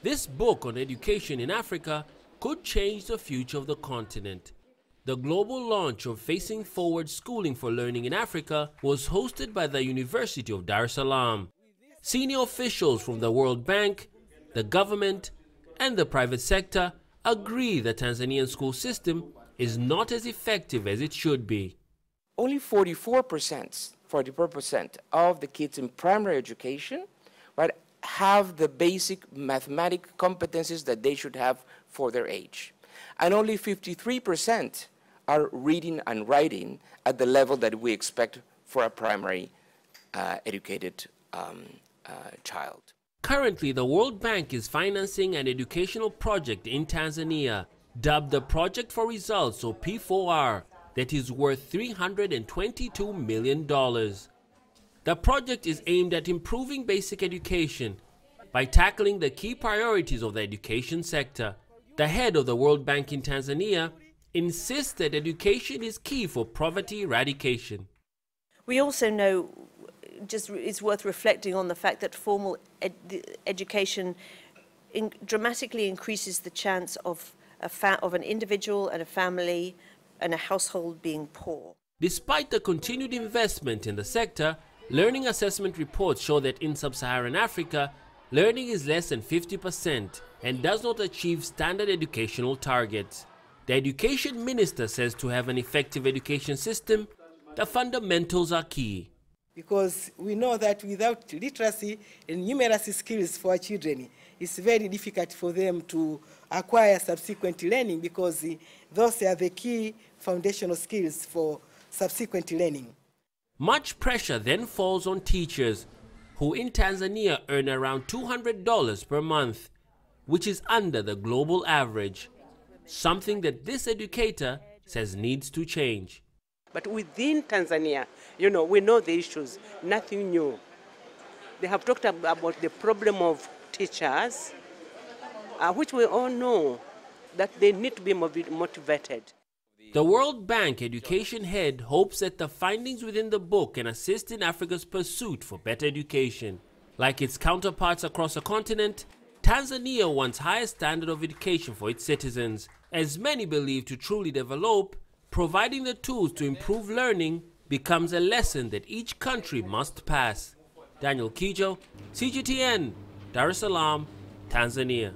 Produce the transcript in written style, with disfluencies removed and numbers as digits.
This book on education in Africa could change the future of the continent. The global launch of Facing Forward Schooling for Learning in Africa was hosted by the University of Dar es Salaam. Senior officials from the World Bank, the government, and the private sector agree the Tanzanian school system is not as effective as it should be. Only 44% of the kids in primary education have the basic mathematical competencies that they should have for their age. And only 53% are reading and writing at the level that we expect for a primary educated child. Currently, the World Bank is financing an educational project in Tanzania, dubbed the Project for Results, or P4R, that is worth $322 million. The project is aimed at improving basic education by tackling the key priorities of the education sector. The head of the World Bank in Tanzania insists that education is key for poverty eradication. We also know, it's worth reflecting on the fact that formal education dramatically increases the chance of an individual and a family and a household being poor. Despite the continued investment in the sector, learning assessment reports show that in Sub-Saharan Africa, learning is less than 50% and does not achieve standard educational targets. The education minister says to have an effective education system, the fundamentals are key. Because we know that without literacy and numeracy skills for our children, it's very difficult for them to acquire subsequent learning, because those are the key foundational skills for subsequent learning. Much pressure then falls on teachers, who in Tanzania earn around $200 per month, which is under the global average, something that this educator says needs to change. But within Tanzania, we know the issues, nothing new. They have talked about the problem of teachers, which we all know that they need to be motivated. The World Bank education head hopes that the findings within the book can assist in Africa's pursuit for better education. Like its counterparts across the continent, Tanzania wants higher standard of education for its citizens, as many believe to truly develop, providing the tools to improve learning becomes a lesson that each country must pass. Kijo, CGTN, Dar es Salaam, Tanzania.